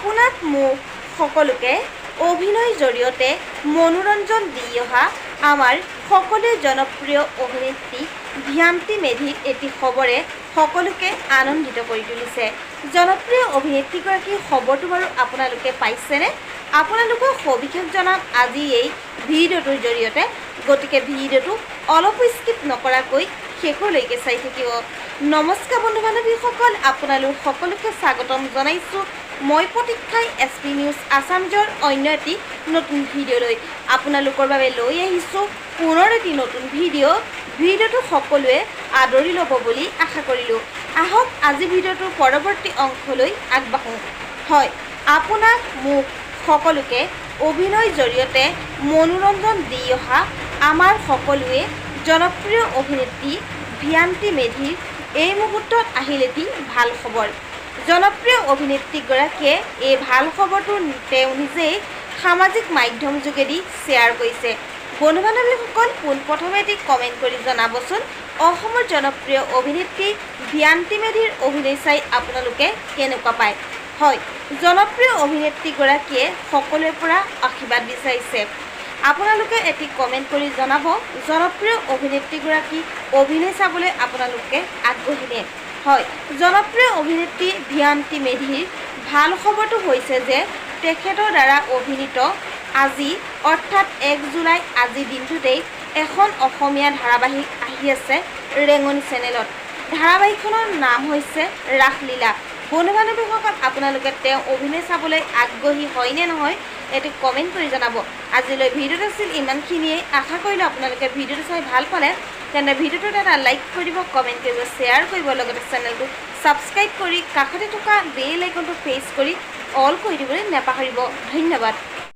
আপোনাক মোক সকলোকে অভিনয়ৰ জৰিয়তে মনোৰঞ্জন দি অহা আমাৰ সকলোৱে জনপ্ৰিয় অভিনেত্ৰী ভ্যান্তি মেধিৰ এটি খবৰে সকলোকে আনন্দিত কৰি তুলিছে। জনপ্ৰিয় অভিনেত্ৰীগৰাকীৰ খবৰটো বাৰু আপোনালোকে পাইছেনে? আপোনালোকক সবিশেষ জনাম আজি এই ভিডিঅ'টোৰ জৰিয়তে। গতিকে ভিডিঅ'টো অলপো স্কিপ নকৰাকৈ শেষলৈকে চাই থাকিব। নমস্কাৰ বন্ধু বান্ধৱীসকল, আপোনালোক সকলোকে স্বাগতম জনাইছোঁ মই প্ৰতীক্ষাই SP নিউজ আছামিজৰ অন্য এটি নতুন ভিডিঅ'লৈ আপোনালোকৰ বাবে লৈ আহিছোঁ পুনৰ এটি নতুন ভিডিঅ'টো সকলোৱে আদৰি ল'ব বুলি আশা কৰিলোঁ। আহক আজি ভিডিঅ'টোৰ পৰৱৰ্তী অংশলৈ আগবাঢ়োঁ। হয়, আপোনাক মোক সকলোকে অভিনয়ৰ জৰিয়তে মনোৰঞ্জন দি অহা আমাৰ সকলোৱে জনপ্ৰিয় অভিনেত্ৰী ভ্যান্তি মেধিৰ এই মুহূৰ্তত আহিল এটি ভাল খবৰ। জনপ্ৰিয় অভিনেত্ৰীগৰাকীয়ে এই ভাল খবৰটো তেওঁ নিজেই সামাজিক মাধ্যম যোগেদি শ্বেয়াৰ কৰিছে। বন্ধু বান্ধৱীসকল, পোনপ্ৰথমে এটি কমেণ্ট কৰি জনাবচোন অসমৰ জনপ্ৰিয় অভিনেত্ৰী ভ্যান্তি মেধিৰ অভিনয় চাই আপোনালোকে কেনেকুৱা পায়। হয়, জনপ্ৰিয় অভিনেত্ৰীগৰাকীয়ে সকলোৰে পৰা আশীৰ্বাদ বিচাৰিছে। আপোনালোকে এটি কমেণ্ট কৰি জনাব জনপ্ৰিয় অভিনেত্ৰীগৰাকী অভিনয় চাবলৈ আপোনালোকে আগ্ৰহীনে। হয়, জনপ্ৰিয় অভিনেত্ৰী ভ্যান্তি মেধিৰ ভাল খবৰটো হৈছে যে তেখেতৰ দ্বাৰা অভিনীত আজি অৰ্থাৎ 1 জুলাই আজিৰ দিনটোতেই এখন অসমীয়া ধাৰাবাহিক আহি আছে ৰেঙনি চেনেলত। ধাৰাবাহিকখনৰ নাম হৈছে ৰাসলীলা। বন্ধু বান্ধৱীসকল, আপোনালোকে তেওঁ অভিনয় চাবলৈ আগ্ৰহী হয়নে নহয় এটি কমেণ্ট কৰি জনাব। আজিলৈ ভিডিঅ'টো আছিল ইমানখিনিয়েই। আশা কৰিলোঁ আপোনালোকে ভিডিঅ'টো চাই ভাল পালে। তেন্তে ভিডিঅ'টোত এটা লাইক কৰিব, কমেণ্ট কৰিব, শ্বেয়াৰ কৰিব, লগতে চেনেলটো ছাবস্ক্ৰাইব কৰি কাষতে থকা বেল আইকনটো প্ৰেছ কৰি অল কৰি দিবলৈ নাপাহৰিব। ধন্যবাদ।